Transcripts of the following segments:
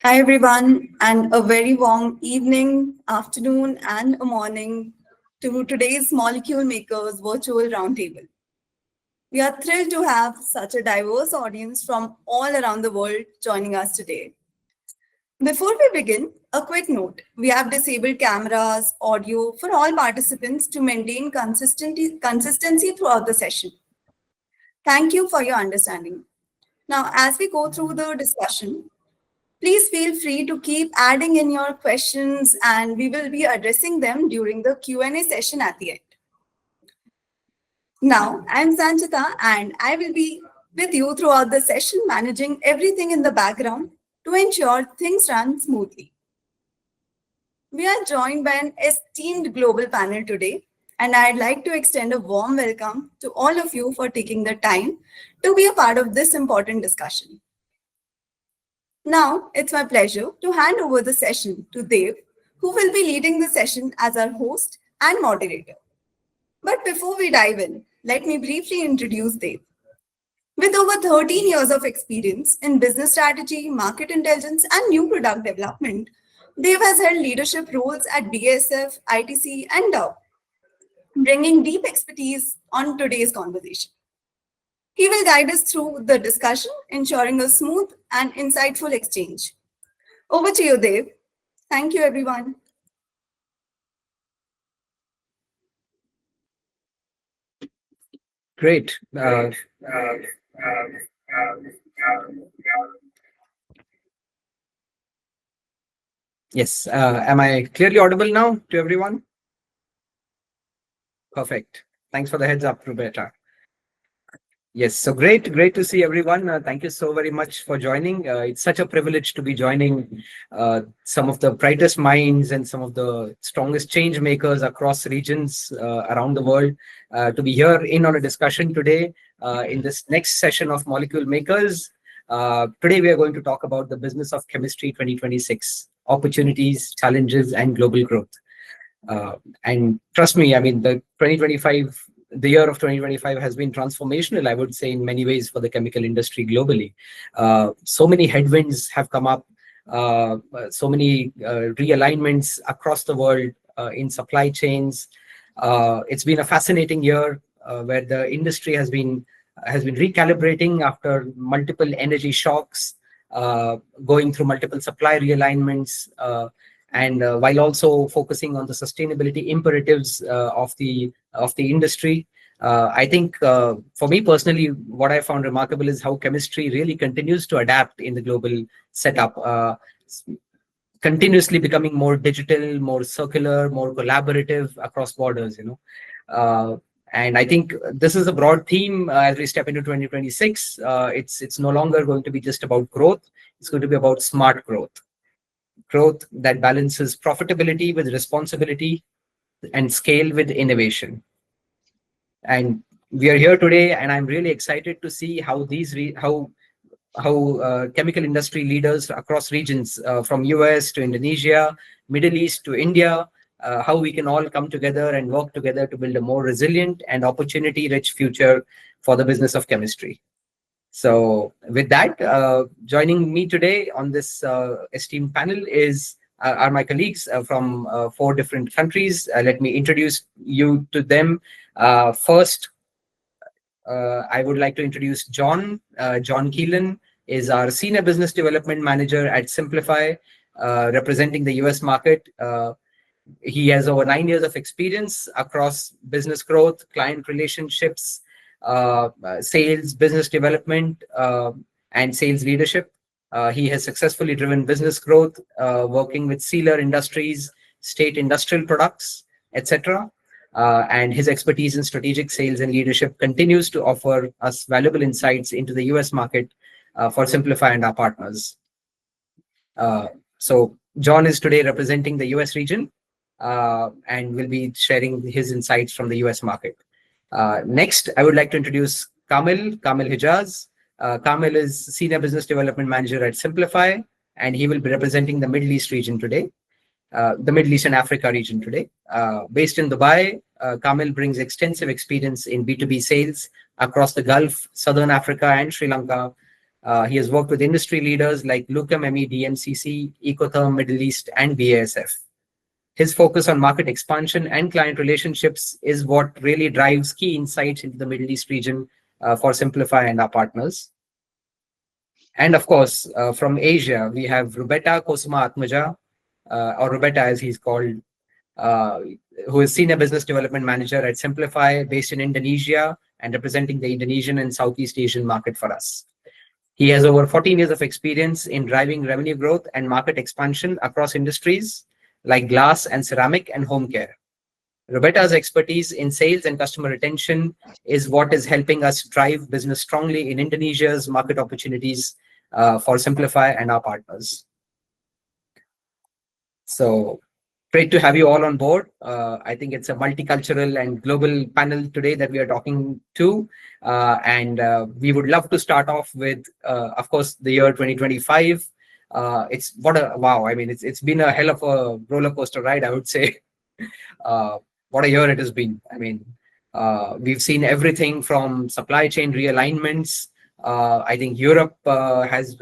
Hi, everyone, and a very warm evening, afternoon, and a morning to today's Molecule Makers virtual roundtable. We are thrilled to have such a diverse audience from all around the world joining us today. Before we begin, a quick note. We have disabled cameras, audio for all participants to maintain consistency throughout the session. Thank you for your understanding. Now, as we go through the discussion, please feel free to keep adding in your questions and we will be addressing them during the Q&A session at the end. Now, I'm Sanchita and I will be with you throughout the session, managing everything in the background to ensure things run smoothly. We are joined by an esteemed global panel today, and I'd like to extend a warm welcome to all of you for taking the time to be a part of this important discussion. Now, it's my pleasure to hand over the session to Dev, who will be leading the session as our host and moderator. But before we dive in, let me briefly introduce Dev. With over 13 years of experience in business strategy, market intelligence, and new product development, Dev has held leadership roles at BASF, ITC, and Dow, bringing deep expertise on today's conversation. He will guide us through the discussion, ensuring a smooth and insightful exchange. Over to you, Dev. Thank you, everyone. Great. Yes. Am I clearly audible now to everyone? Perfect. Thanks for the heads up, Roberta. Yes, so great to see everyone. Thank you so very much for joining. It's such a privilege to be joining some of the brightest minds and some of the strongest change makers across regions around the world to be here in on a discussion today in this next session of Molecule Makers. Today we are going to talk about the business of chemistry 2026, opportunities, challenges, and global growth. And trust me, I mean, the year of 2025 has been transformational, I would say, in many ways for the chemical industry globally. So many headwinds have come up, so many realignments across the world in supply chains. It's been a fascinating year where the industry has been recalibrating after multiple energy shocks, going through multiple supply realignments, and while also focusing on the sustainability imperatives of the industry. I think for me personally, what I found remarkable is how chemistry really continues to adapt in the global setup, continuously becoming more digital, more circular, more collaborative across borders. And I think this is a broad theme as we step into 2026. It's no longer going to be just about growth. It's going to be about smart growth that balances profitability with responsibility and scale with innovation. And we are here today, and I'm really excited to see how chemical industry leaders across regions, from US to Indonesia, Middle East to India, how we can all come together and work together to build a more resilient and opportunity-rich future for the business of chemistry. So with that, joining me today on this esteemed panel are my colleagues from 4 different countries. Let me introduce you to them. First, I would like to introduce John. John Keelan is our Senior Business Development Manager at Simplify, representing the US market. He has over 9 years of experience across business growth, client relationships, sales, business development, and sales leadership. He has successfully driven business growth, working with Sealer Industries, State Industrial Products, etc. And his expertise in strategic sales and leadership continues to offer us valuable insights into the US market for Simplify and our partners. So John is today representing the US region and will be sharing his insights from the US market. Next, I would like to introduce Kamil Hijaz. Kamil is Senior Business Development Manager at Simplify, and he will be representing the Middle East region today, the Middle East and Africa region today. Based in Dubai, Kamil brings extensive experience in B2B sales across the Gulf, Southern Africa, and Sri Lanka, He has worked with industry leaders like Lucam ME, DMCC, Ecotherm Middle East, and BASF. His focus on market expansion and client relationships is what really drives key insights into the Middle East region for Simplify and our partners. And of course, from Asia, we have Rubeta Kosuma Atmaja, or Rubeta as he's called, uh, who is Senior Business Development Manager at Simplify, based in Indonesia and representing the Indonesian and Southeast Asian market for us. He has over 14 years of experience in driving revenue growth and market expansion across industries like glass and ceramic and home care. Roberta's expertise in sales and customer retention is what is helping us drive business strongly in Indonesia's market opportunities for Simplify and our partners. So great to have you all on board. I think it's a multicultural and global panel today that we are talking to. And we would love to start off with, of course, the year 2025. It's what a wow. I mean, it's been a hell of a roller coaster ride, I would say. What a year it has been. I mean, we've seen everything from supply chain realignments. I think Europe has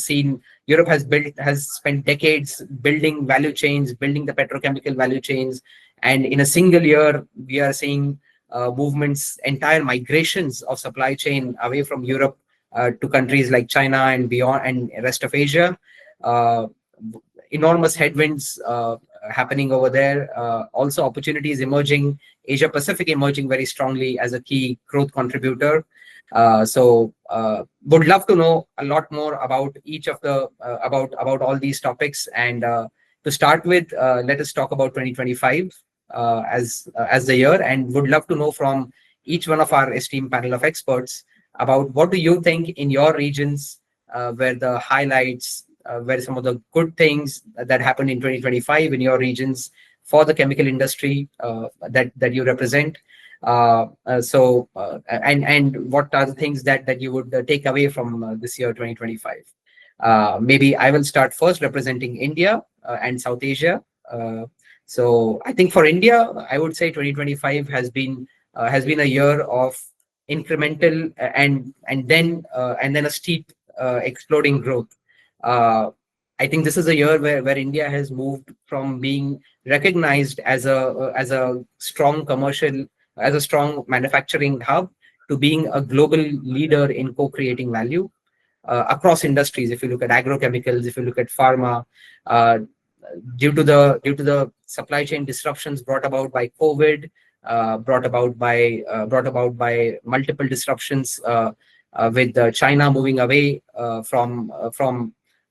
seen Europe has spent decades building value chains, building the petrochemical value chains, and in a single year we are seeing movements, entire migrations of supply chain away from Europe to countries like China and beyond and rest of Asia. Enormous headwinds happening over there. Also opportunities emerging, Asia Pacific emerging very strongly as a key growth contributor. So would love to know a lot more about each of the about all these topics. And to start with, let us talk about 2025 as the year, and would love to know from each one of our esteemed panel of experts about what do you think in your regions were the highlights, were some of the good things that happened in 2025 in your regions for the chemical industry that you represent. And what are the things that you would take away from this year 2025? Maybe I will start first representing India and South Asia. So I think for India, I would say 2025 has been a year of incremental and then a steep exploding growth. I think this is a year where India has moved from being recognized as a strong commercial, as a strong manufacturing hub, to being a global leader in co-creating value across industries. If you look at agrochemicals, if you look at pharma, due to the supply chain disruptions brought about by COVID, brought about by multiple disruptions with China moving away from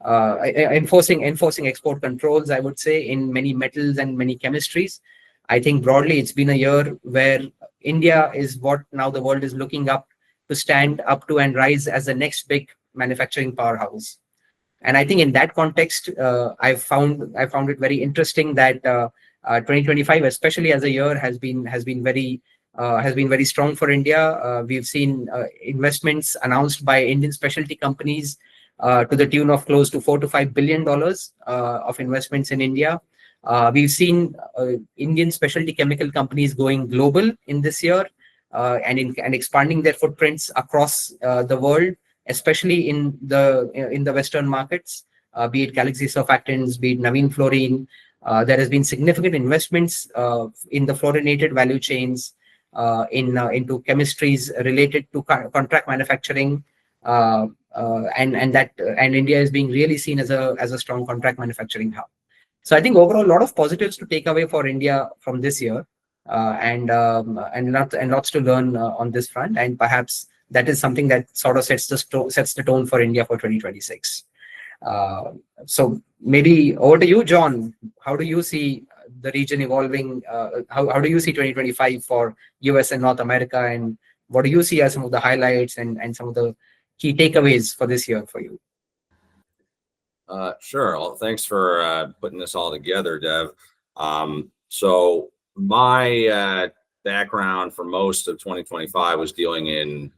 enforcing export controls, I would say, in many metals and many chemistries. I think broadly it's been a year where India is what now the world is looking up to, stand up to and rise as the next big manufacturing powerhouse. And I think in that context, I found it very interesting that 2025, especially as a year, has been very strong for India. We've seen investments announced by Indian specialty companies to the tune of close to $4 to $5 billion of investments in India. We've seen Indian specialty chemical companies going global in this year and expanding their footprints across the world, especially in the Western markets, be it Galaxy Surfactants, be it Naveen Fluorine. There has been significant investments in the fluorinated value chains, into chemistries related to contract manufacturing, and India is being really seen as a strong contract manufacturing hub. So I think overall, a lot of positives to take away for India from this year, and lots to learn on this front, and perhaps that is something that sort of sets the tone for India for 2026. So maybe over to you, John. How do you see the region evolving? How do you see 2025 for US and North America, and what do you see as some of the highlights and some of the key takeaways for this year for you? Sure. Well, thanks for putting this all together, Dev. So my background for most of 2025 was dealing in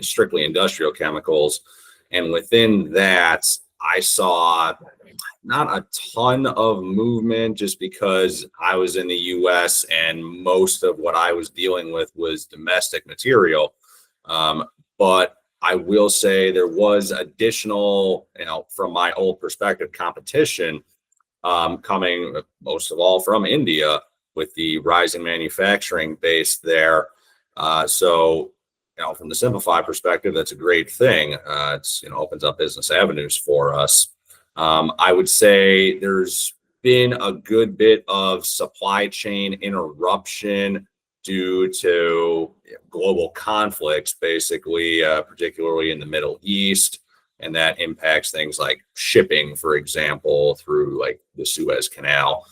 strictly industrial chemicals, and within that, I saw not a ton of movement just because I was in the U.S. and most of what I was dealing with was domestic material. But I will say there was additional, from my old perspective, competition coming most of all from India with the rising manufacturing base there. So, from the Simplify perspective, that's a great thing. It's opens up business avenues for us. I would say there's been a good bit of supply chain interruption due to global conflicts, basically, particularly in the Middle East. And that impacts things like shipping, for example, through like the Suez Canal.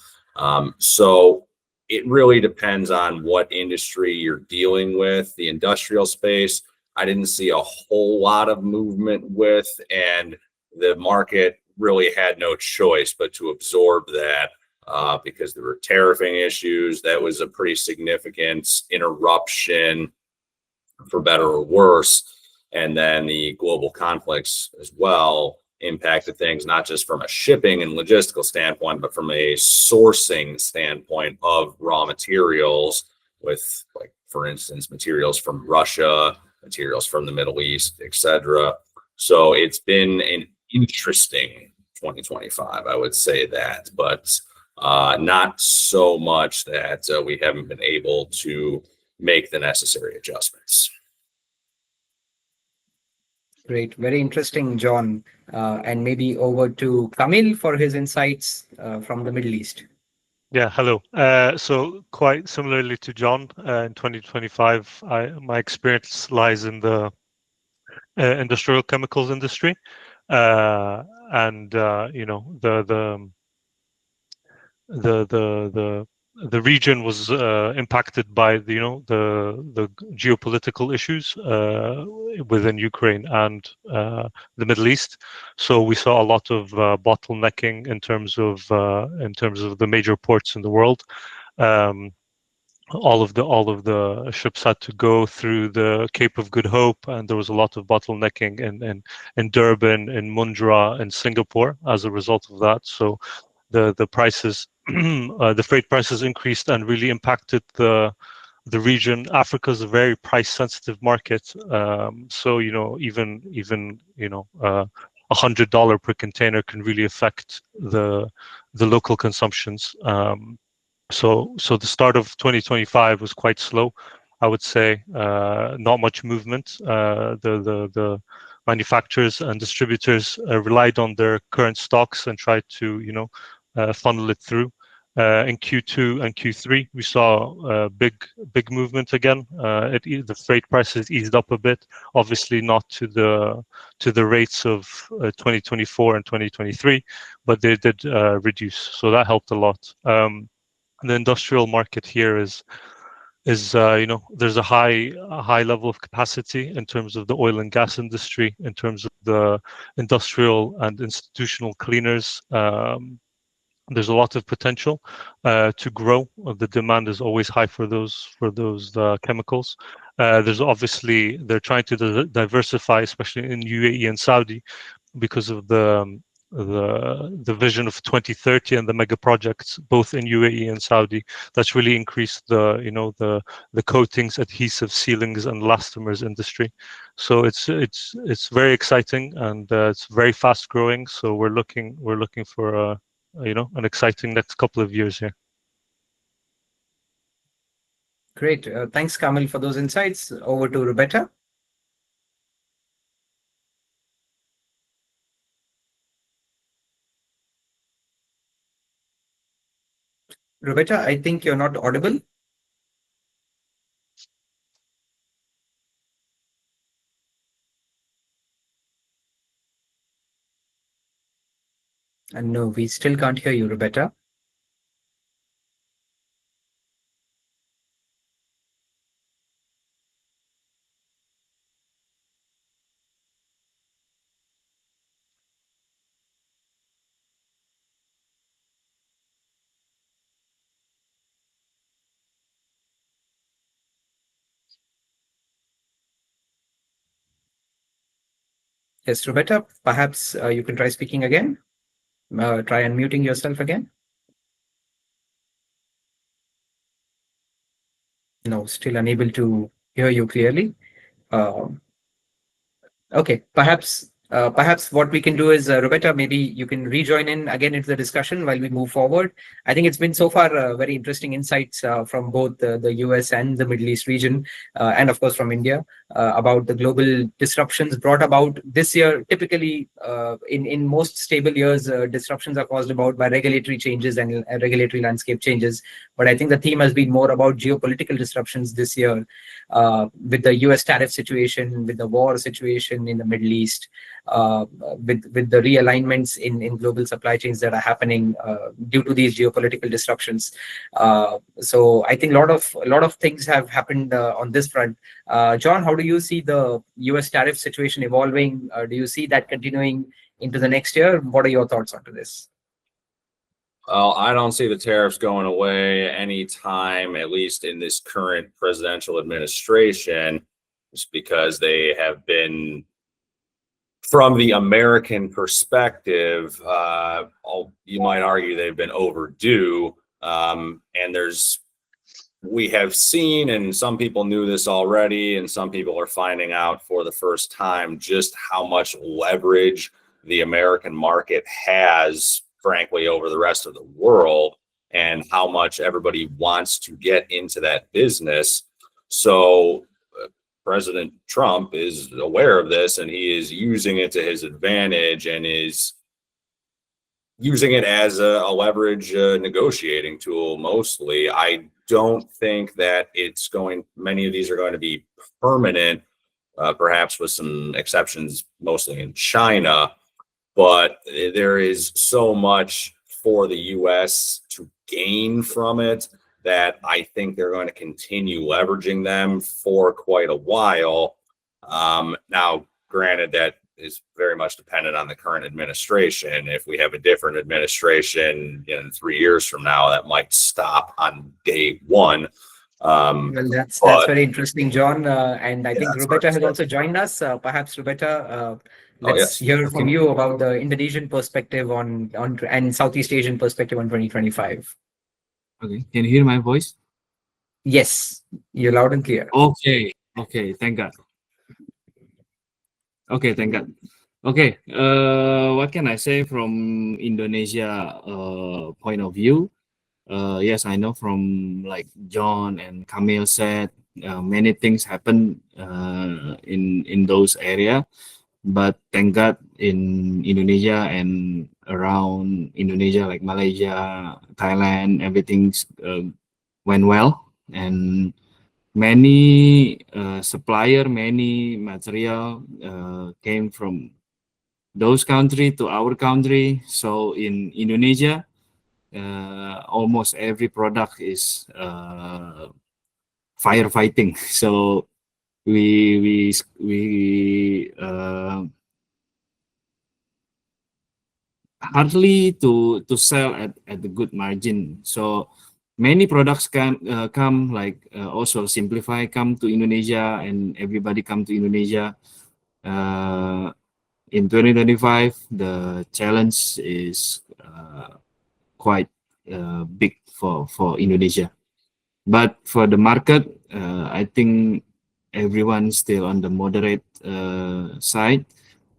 So it really depends on what industry you're dealing with. The industrial space, I didn't see a whole lot of movement with, and the market really had no choice but to absorb that because there were tariffing issues. That was a pretty significant interruption, for better or worse. And then the global conflicts as well impacted things, not just from a shipping and logistical standpoint, but from a sourcing standpoint of raw materials with, like, for instance, materials from Russia, materials from the Middle East, etc. So it's been an interesting 2025, I would say that, but not so much that we haven't been able to make the necessary adjustments. Great, very interesting, John. And maybe over to Kamil for his insights from the Middle East. Yeah, hello. So quite similarly to John, in 2025, my experience lies in the industrial chemicals industry, and the region was impacted by the geopolitical issues within Ukraine and the Middle East. So we saw a lot of bottlenecking in terms of the major ports in the world. All of the ships had to go through the Cape of Good Hope, and there was a lot of bottlenecking in Durban, in Mundra, in Singapore as a result of that. So the prices, the freight prices increased and really impacted the region. Africa is a very price sensitive market, so even $100 per container can really affect the local consumptions. So the start of 2025 was quite slow, I would say. Not much movement. The manufacturers and distributors relied on their current stocks and tried to funnel it through. In Q2 and Q3, we saw big movement again. The freight prices eased up a bit, obviously not to the rates of 2024 and 2023, but they did reduce. So that helped a lot. The industrial market here is there's a high level of capacity in terms of the oil and gas industry, in terms of the industrial and institutional cleaners. There's a lot of potential to grow. The demand is always high for those chemicals. There's obviously, they're trying to diversify, especially in UAE and Saudi, because of the vision of 2030 and the mega projects both in UAE and Saudi. That's really increased the coatings, adhesive, sealings, and elastomers industry. So it's very exciting, and it's very fast growing. So we're looking for an exciting next couple of years here. Great. Thanks, Kamil, for those insights. Over to Roberta. Roberta, I think you're not audible. And no, we still can't hear you, Roberta. Yes, Roberta, perhaps you can try speaking again. Try unmuting yourself again. No, still unable to hear you clearly. Okay, perhaps what we can do is, Roberta, maybe you can rejoin in again into the discussion while we move forward. I think it's been so far very interesting insights from both the US and the Middle East region, and of course from India, about the global disruptions brought about this year. Typically, in most stable years, disruptions are caused about by regulatory changes and regulatory landscape changes. But I think the theme has been more about geopolitical disruptions this year, with the US tariff situation, with the war situation in the Middle East, with the realignments in global supply chains that are happening due to these geopolitical disruptions. So I think a lot of things have happened on this front. John, how do you see the US tariff situation evolving? Do you see that continuing into the next year? What are your thoughts onto this? Well, I don't see the tariffs going away anytime, at least in this current presidential administration, just because they have been, from the American perspective, you might argue they've been overdue. And we have seen, and some people knew this already, and some people are finding out for the first time just how much leverage the American market has, frankly, over the rest of the world, and how much everybody wants to get into that business. So President Trump is aware of this, and he is using it to his advantage, and is using it as a leverage negotiating tool mostly. I don't think that many of these are going to be permanent, perhaps with some exceptions, mostly in China. But there is so much for the US to gain from it that I think they're going to continue leveraging them for quite a while. Now, granted, that is very much dependent on the current administration. If we have a different administration in 3 years from now, that might stop on day one. Well, that's very interesting, John. And I think Roberta has also joined us. Perhaps Roberta, let's hear from you about the Indonesian perspective on and Southeast Asian perspective on 2025. Okay, can you hear my voice? Yes, you're loud and clear. Okay, thank God. Okay, thank God. Okay, what can I say from Indonesia point of view? Yes, I know from like John and Camille said, many things happen in those area, but thank God in Indonesia and around Indonesia, like Malaysia, Thailand, everything went well, and many supplier, many material came from those country to our country. So in Indonesia, almost every product is firefighting. So we hardly to sell at the good margin. So many products can come like also Simplify come to Indonesia, and everybody come to Indonesia. In 2025, the challenge is quite big for Indonesia. But for the market, I think everyone's still on the moderate side,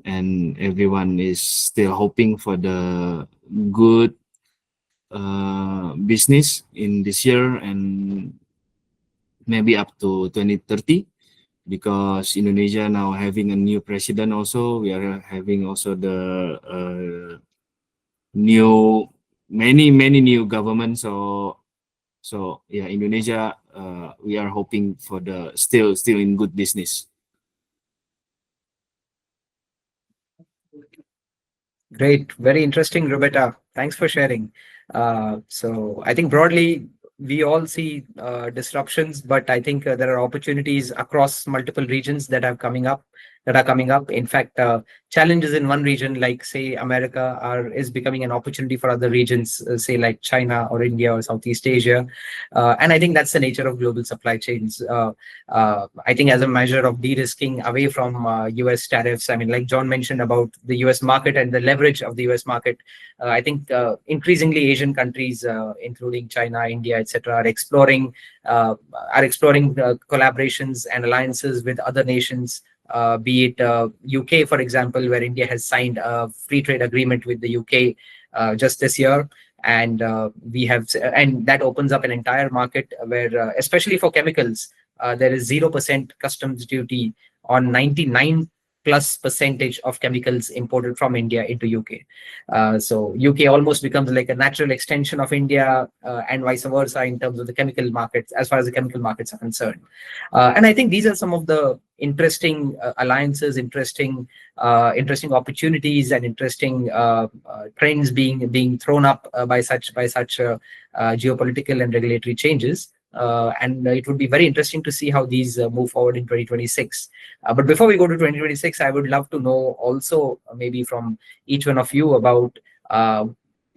and everyone is still hoping for the good business in this year and maybe up to 2030, because Indonesia now having a new president. Also, we are having also the many new government. So yeah, Indonesia, we are hoping for the still in good business. Great, very interesting, Roberta. Thanks for sharing. So I think broadly we all see disruptions, but I think there are opportunities across multiple regions that are coming up. In fact, challenges in one region, like say America, is becoming an opportunity for other regions, say like China or India or Southeast Asia. And I think that's the nature of global supply chains. I think as a measure of de-risking away from US tariffs, I mean, like John mentioned about the US market and the leverage of the US market, I think increasingly Asian countries, including China, India, etc., are exploring collaborations and alliances with other nations be it UK, for example, where India has signed a free trade agreement with the UK just this year. And and that opens up an entire market where, especially for chemicals, there is 0% customs duty on 99+% of chemicals imported from India into UK. So UK almost becomes like a natural extension of India, and vice versa in terms of the chemical markets, as far as the chemical markets are concerned. And I think these are some of the interesting alliances, interesting opportunities, and interesting trends being thrown up by such geopolitical and regulatory changes. And it would be very interesting to see how these move forward in 2026. But before we go to 2026, I would love to know also, maybe from each one of you, about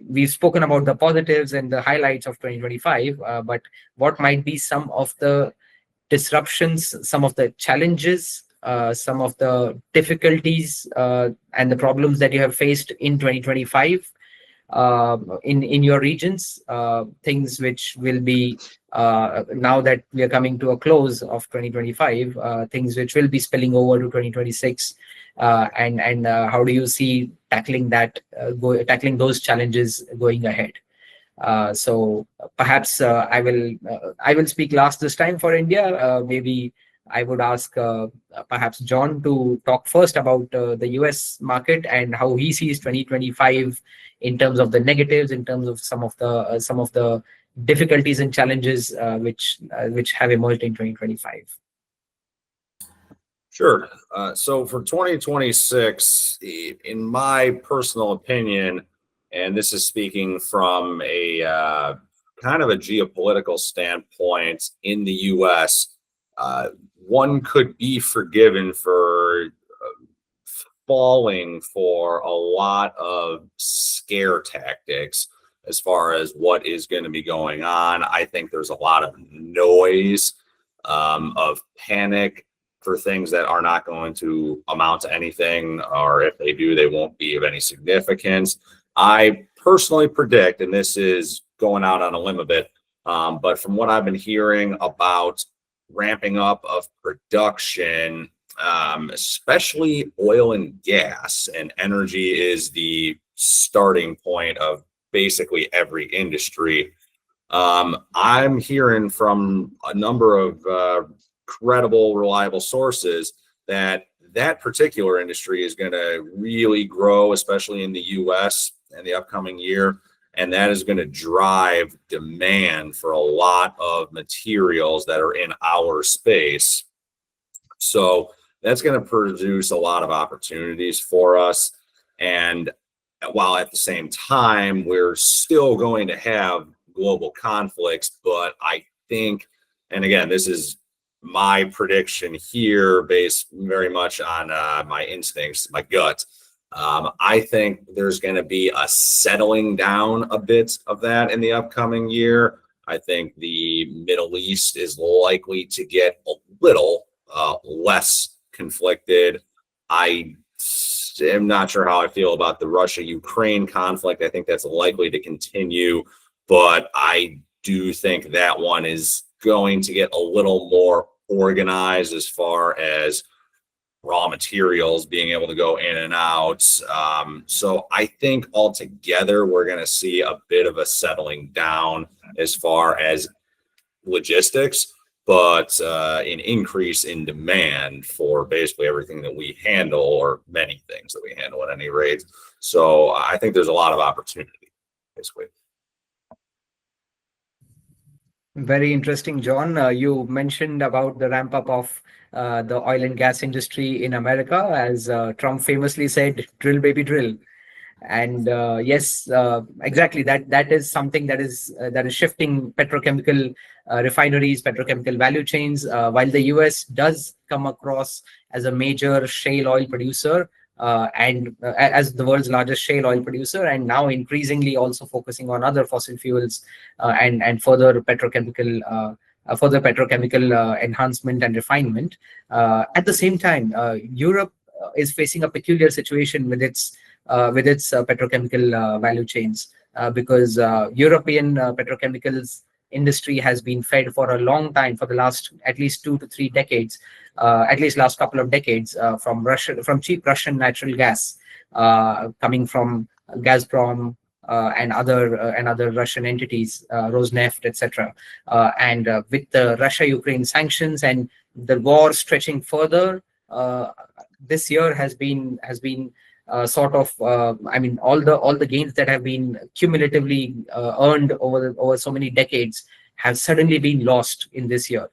we've spoken about the positives and the highlights of 2025, but what might be some of the disruptions, some of the challenges, some of the difficulties and the problems that you have faced in 2025 in your regions, things which will be, now that we are coming to a close of 2025, things which will be spilling over to 2026, and how do you see tackling tackling those challenges going ahead? So perhaps I will speak last this time for India. Maybe I would ask perhaps John to talk first about the US market and how he sees 2025 in terms of the negatives, in terms of some of the difficulties and challenges which have emerged in 2025. Sure. So for 2026, in my personal opinion, and this is speaking from a kind of a geopolitical standpoint in the U.S., one could be forgiven for falling for a lot of scare tactics as far as what is going to be going on. I think there's a lot of noise, of panic for things that are not going to amount to anything, or if they do, they won't be of any significance. I personally predict, and this is going out on a limb a bit, but from what I've been hearing about ramping up of production, especially oil and gas, and energy is the starting point of basically every industry. I'm hearing from a number of credible, reliable sources that particular industry is going to really grow, especially in the US in the upcoming year. And that is going to drive demand for a lot of materials that are in our space. So that's going to produce a lot of opportunities for us. And while at the same time, we're still going to have global conflicts, but I think, and again, this is my prediction here based very much on my instincts, my gut. I think there's going to be a settling down a bit of that in the upcoming year. I think the Middle East is likely to get a little less conflicted. I am not sure how I feel about the Russia-Ukraine conflict. I think that's likely to continue, but I do think that one is going to get a little more organized as far as raw materials being able to go in and out. So I think altogether we're going to see a bit of a settling down as far as logistics, but an increase in demand for basically everything that we handle, or many things that we handle at any rate. So I think there's a lot of opportunity, basically. Very interesting, John. You mentioned about the ramp up of the oil and gas industry in America, as Trump famously said, "Drill, baby, drill." And yes, exactly. That is something that is shifting petrochemical refineries, petrochemical value chains. While the US does come across as a major shale oil producer, and as the world's largest shale oil producer, and now increasingly also focusing on other fossil fuels and further petrochemical enhancement and refinement. At the same time, Europe is facing a peculiar situation with its petrochemical value chains, because European petrochemicals industry has been fed for a long time, for the last at least 2 to 3 decades, at least last couple of decades, from cheap Russian natural gas coming from Gazprom and other Russian entities, Rosneft, etc. And with the Russia-Ukraine sanctions and the war stretching further, this year has been all the gains that have been cumulatively earned over so many decades have suddenly been lost in this year.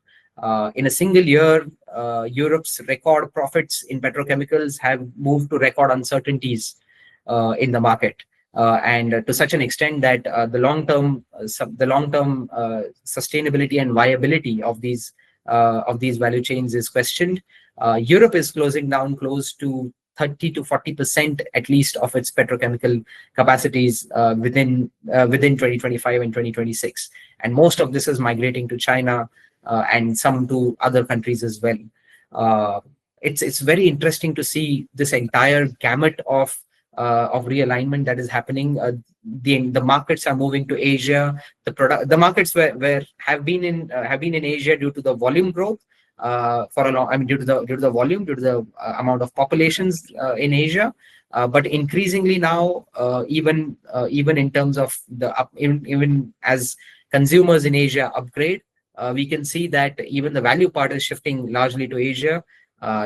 In a single year, Europe's record profits in petrochemicals have moved to record uncertainties in the market. And to such an extent that the long-term sustainability and viability of these value chains is questioned. Europe is closing down close to 30 to 40% at least of its petrochemical capacities within 2025 and 2026, and most of this is migrating to China and some to other countries as well. It's very interesting to see this entire gamut of realignment that is happening. The markets are moving to Asia. The markets have been in Asia due to the volume growth for a long. I mean, due to the volume, due to the amount of populations in Asia. But increasingly now, even in terms of even as consumers in Asia upgrade, we can see that even the value part is shifting largely to Asia.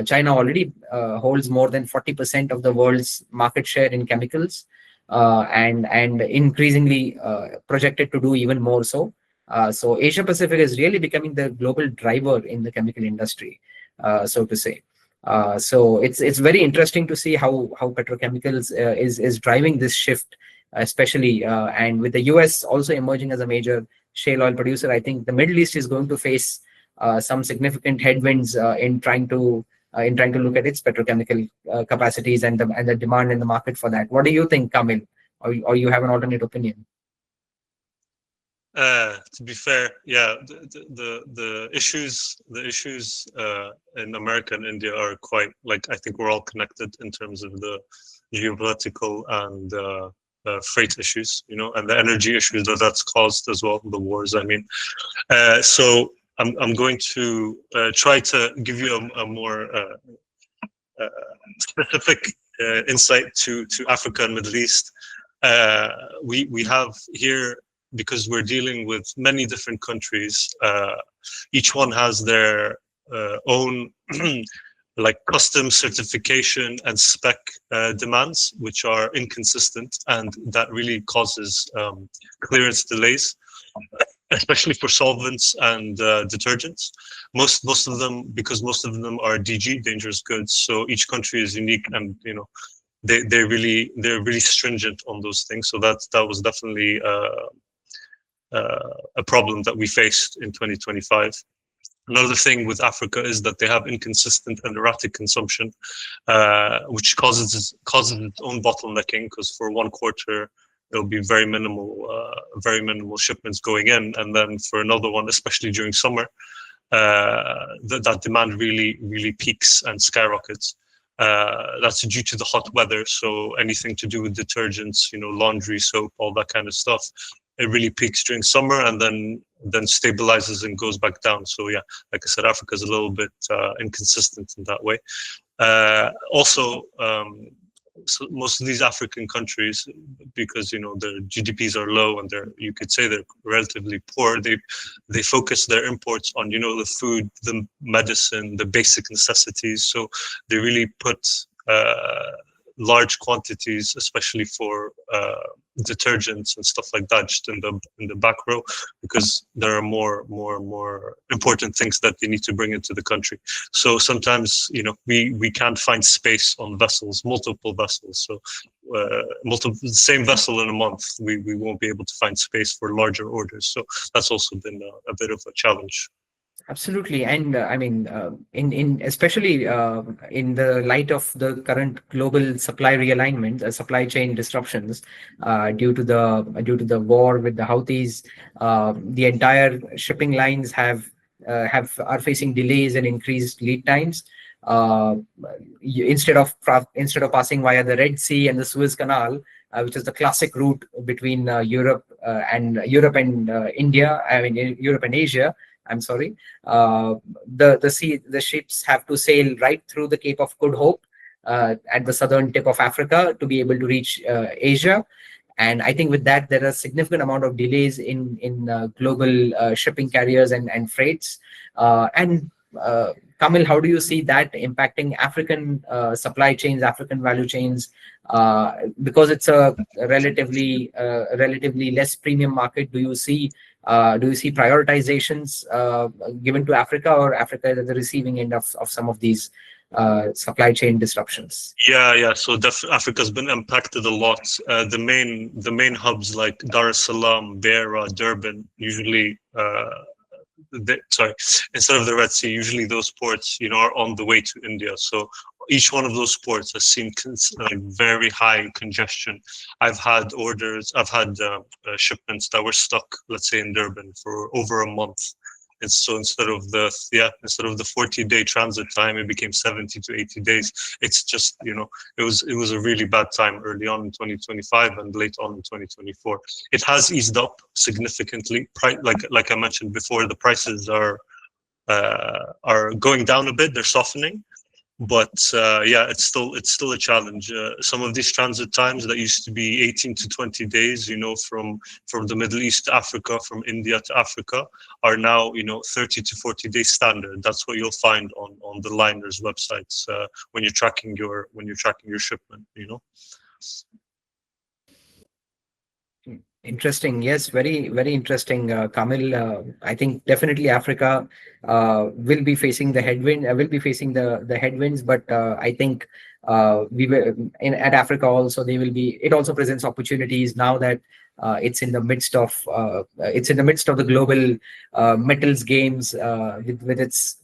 China already holds more than 40% of the world's market share in chemicals, and increasingly projected to do even more so. So Asia Pacific is really becoming the global driver in the chemical industry, so to say. So it's very interesting to see how petrochemicals is driving this shift, especially and with the US also emerging as a major shale oil producer. I think the Middle East is going to face some significant headwinds in trying to look at its petrochemical capacities and the demand in the market for that. What do you think, Kamil? Or you have an alternate opinion? To be fair, yeah, the issues in America and India are quite, like, I think we're all connected in terms of the geopolitical and freight issues, and the energy issues that's caused as well, the wars. I mean, so I'm going to try to give you a more specific insight to Africa and Middle East. We have here, because we're dealing with many different countries, each one has their own like custom certification and spec demands, which are inconsistent, and that really causes clearance delays, especially for solvents and detergents. Most of them, because most of them are DG, dangerous goods. So each country is unique, and they're really stringent on those things. So that was definitely a problem that we faced in 2025. Another thing with Africa is that they have inconsistent and erratic consumption, which causes its own bottlenecking, because for one quarter there'll be very minimal shipments going in, and then for another one, especially during summer, that demand really peaks and skyrockets. That's due to the hot weather. So anything to do with detergents, laundry, soap, all that kind of stuff, it really peaks during summer and then stabilizes and goes back down. So yeah, like I said, Africa is a little bit inconsistent in that way. Also, so most of these African countries, because their GDPs are low and you could say they're relatively poor, they focus their imports on the food, the medicine, the basic necessities. So they really put large quantities, especially for detergents and stuff like that, just in the back row, because there are more important things that they need to bring into the country. So sometimes we can't find space on vessels, multiple vessels. So the same vessel in a month, we won't be able to find space for larger orders. So that's also been a bit of a challenge. Absolutely, and I mean, in especially in the light of the current global supply realignment, supply chain disruptions, due to the war with the Houthis, the entire shipping lines are facing delays and increased lead times. Instead of passing via the Red Sea and the Suez Canal, which is the classic route between Europe and India, I mean Europe and Asia. I'm sorry. The ships have to sail right through the Cape of Good Hope at the southern tip of Africa to be able to reach Asia. And I think with that, there are significant amount of delays in global shipping carriers and freights. And Kamil, how do you see that impacting African supply chains, African value chains? Because it's a relatively less premium market, do you see prioritizations given to Africa, or Africa is at the receiving end of some of these supply chain disruptions? Yeah. So Africa's been impacted a lot. The main hubs like Dar es Salaam, Beira, Durban, usually instead of the Red Sea, usually those ports, are on the way to India. So each one of those ports has seen very high congestion. I've had shipments that were stuck, let's say in Durban, for over a month. And so instead of the 40-day transit time, it became 70 to 80 days. It's just, it was a really bad time early on in 2025 and late on in 2024. It has eased up significantly. Like I mentioned before, the prices are going down a bit. They're softening. But it's still a challenge. Some of these transit times that used to be 18 to 20 days, from the Middle East to Africa, from India to Africa, are now 30 to 40 days standard. That's what you'll find on the liners' websites when you're tracking your shipment. Interesting. Yes, very, very interesting, Kamil. I think definitely Africa will be facing the headwinds, but I think we will at Africa also it also presents opportunities now that it's in the midst of the global metals games with its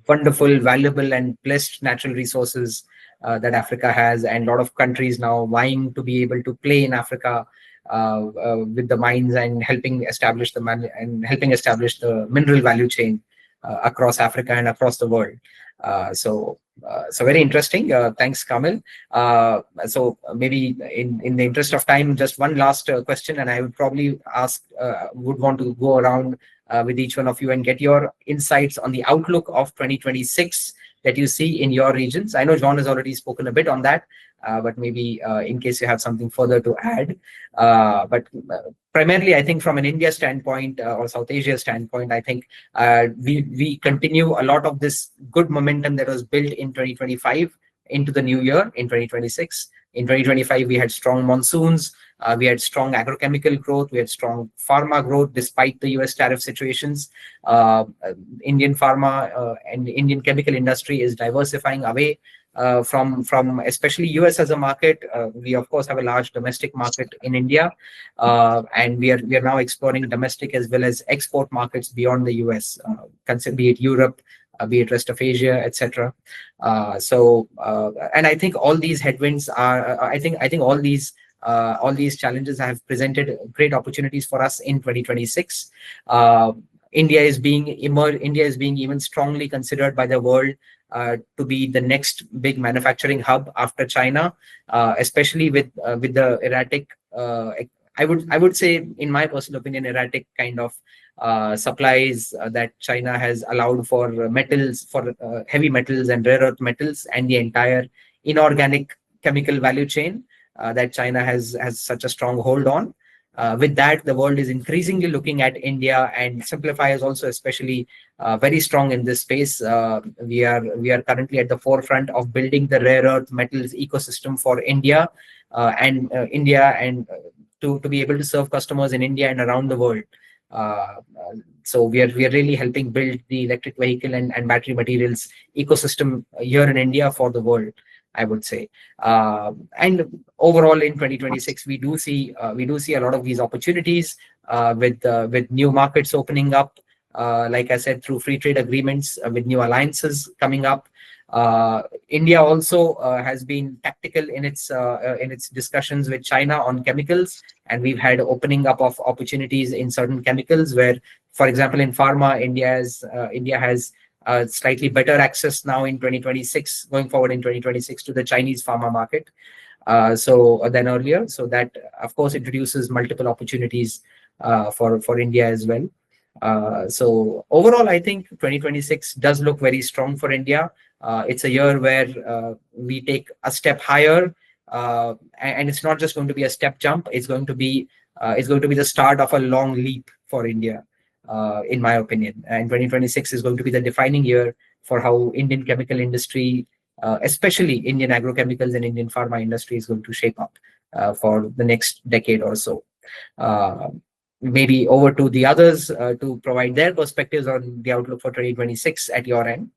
wonderful, valuable, and blessed natural resources that Africa has, and a lot of countries now vying to be able to play in Africa with the mines and helping establish the mineral value chain across Africa and across the world. So very interesting. Thanks, Kamil. So maybe in the interest of time, just one last question, and I would probably would want to go around with each one of you and get your insights on the outlook of 2026 that you see in your regions. I know John has already spoken a bit on that, but maybe in case you have something further to add. But primarily, I think from an India standpoint or South Asia standpoint, I think we continue a lot of this good momentum that was built in 2025 into the new year in 2026. In 2025, we had strong monsoons, we had strong agrochemical growth, we had strong pharma growth despite the US tariff situations. Indian pharma and Indian chemical industry is diversifying away from especially US as a market. We of course have a large domestic market in India, and we are now exploring domestic as well as export markets beyond the US, be it Europe, be it rest of Asia, etc. And I think all these headwinds are, I think all these challenges have presented great opportunities for us in 2026. India is being even strongly considered by the world to be the next big manufacturing hub after China, especially with the erratic, I would say, in my personal opinion, erratic kind of supplies that China has allowed for metals, for heavy metals and rare earth metals, and the entire inorganic chemical value chain that China has such a strong hold on. With that, the world is increasingly looking at India, and Simplify is also especially very strong in this space. We are currently at the forefront of building the rare earth metals ecosystem for India, and to be able to serve customers in India and around the world. So we are really helping build the electric vehicle and battery materials ecosystem here in India for the world, I would say. And overall in 2026, we do see a lot of these opportunities with new markets opening up, like I said, through free trade agreements, with new alliances coming up. India also has been tactical in its discussions with China on chemicals, and we've had opening up of opportunities in certain chemicals where, for example, in pharma, India has slightly better access now in 2026, going forward in 2026, to the Chinese pharma market than earlier. So that, of course, introduces multiple opportunities for India as well. So overall, I think 2026 does look very strong for India. It's a year where we take a step higher, and it's not just going to be a step jump. It's going to be the start of a long leap for India, in my opinion. And 2026 is going to be the defining year for how Indian chemical industry, especially Indian agrochemicals and Indian pharma industry, is going to shape up for the next decade or so. Uh, Maybe over to the others to provide their perspectives on the outlook for 2026 at your end.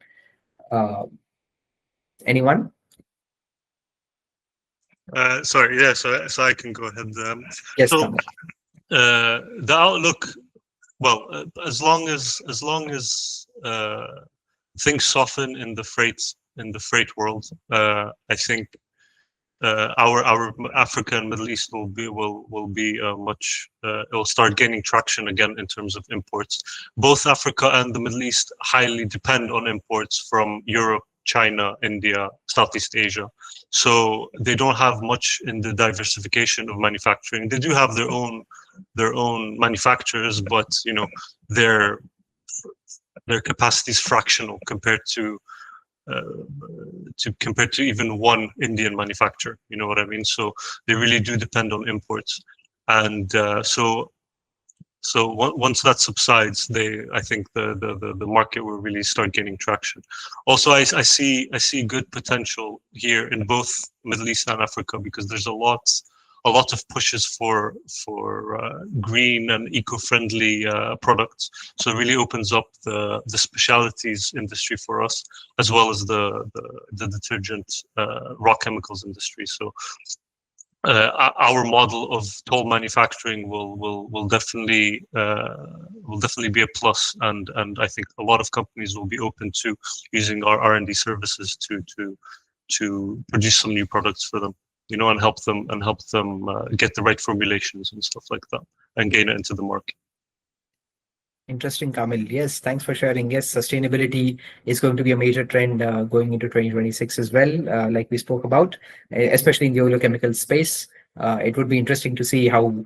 Anyone? Sorry, yeah, so I can go ahead. Yes, so Kamal. the outlook, well, as long as things soften in the freight world, I think our Africa and Middle East will be much it will start gaining traction again in terms of imports. Both Africa and the Middle East highly depend on imports from Europe, China, India, Southeast Asia. So they don't have much in the diversification of manufacturing. They do have their own manufacturers, but you know their capacity is fractional compared to even one Indian manufacturer. You know what I mean? So they really do depend on imports, and so once that subsides, I think the market will really start gaining traction. Also, I see good potential here in both Middle East and Africa because there's a lot of pushes for green and eco-friendly products. So it really opens up the specialties industry for us, as well as the detergent raw chemicals industry. So our model of toll manufacturing will definitely be a plus, and I think a lot of companies will be open to using our R&D services to produce some new products for them, you know, and help them get the right formulations and stuff like that, and gain it into the market. Interesting, Kamil. Yes, thanks for sharing. Yes, sustainability is going to be a major trend going into 2026 as well, like we spoke about, especially in the oleochemical space. It would be interesting to see how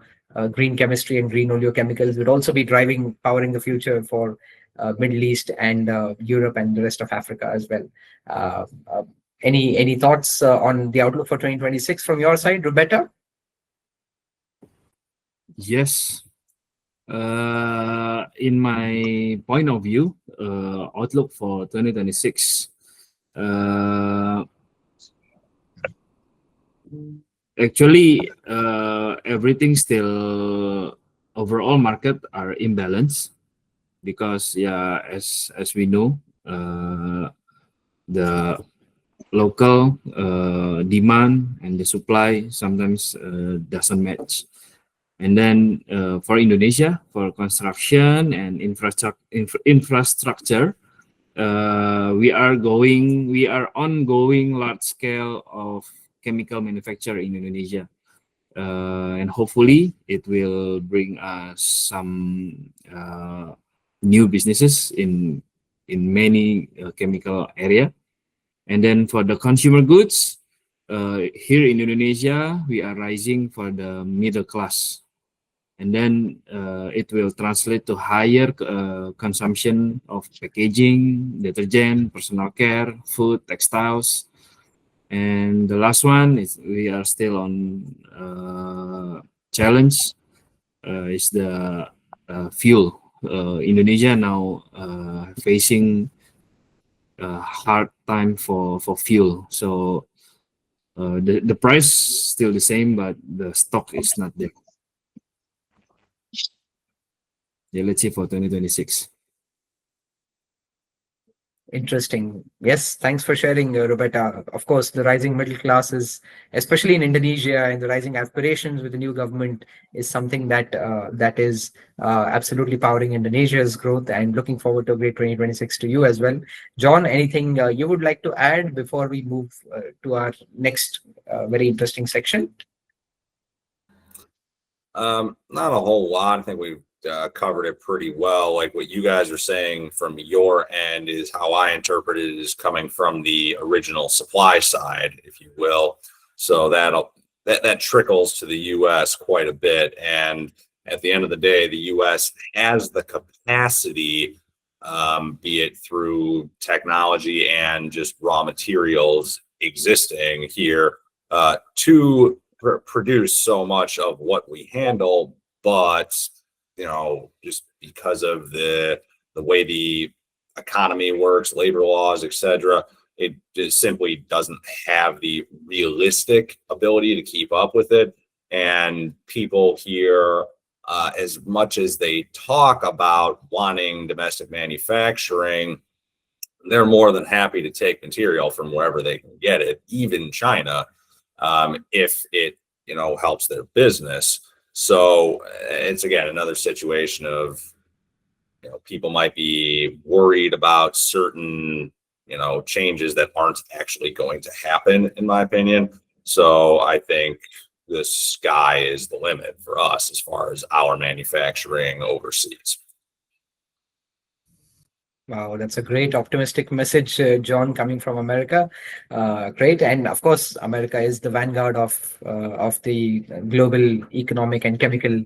green chemistry and green oleochemicals would also be powering the future for Middle East and Europe and the rest of Africa as well. Any thoughts on the outlook for 2026 from your side, Roberta? Yes. In my point of view, outlook for 2026, actually, everything still overall market are imbalanced because as we know, the local demand and the supply sometimes doesn't match. And then for Indonesia, for construction and infrastructure, we are ongoing large scale of chemical manufacture in Indonesia, and hopefully it will bring us some new businesses in many chemical area. And then for the consumer goods, here in Indonesia, we are rising for the middle class. And then it will translate to higher consumption of packaging, detergent, personal care, food, textiles. And the last one is we are still on challenge is the fuel. Indonesia now facing a hard time for fuel. So the price still the same, but the stock is not there. Yeah, let's see for 2026. Interesting. Yes, thanks for sharing, Roberta. Of course, the rising middle classes, especially in Indonesia, and the rising aspirations with the new government is something that is absolutely powering Indonesia's growth, and looking forward to a great 2026 to you as well. John, anything you would like to add before we move to our next very interesting section? Not a whole lot. I think we've covered it pretty well. Like what you guys are saying from your end is how I interpret it is coming from the original supply side, if you will. So that trickles to the U.S. quite a bit, and at the end of the day, the U.S. has the capacity, be it through technology and just raw materials existing here, to produce so much of what we handle. But, just because of the way the economy works, labor laws, etc., it just simply doesn't have the realistic ability to keep up with it. And people here, as much as they talk about wanting domestic manufacturing, they're more than happy to take material from wherever they can get it, even China, if it, helps their business. So it's, again, another situation of, people might be worried about certain, changes that aren't actually going to happen, in my opinion. So I think the sky is the limit for us as far as our manufacturing overseas. Wow, that's a great optimistic message, John, coming from America. Great, and of course, America is the vanguard of the global economic and chemical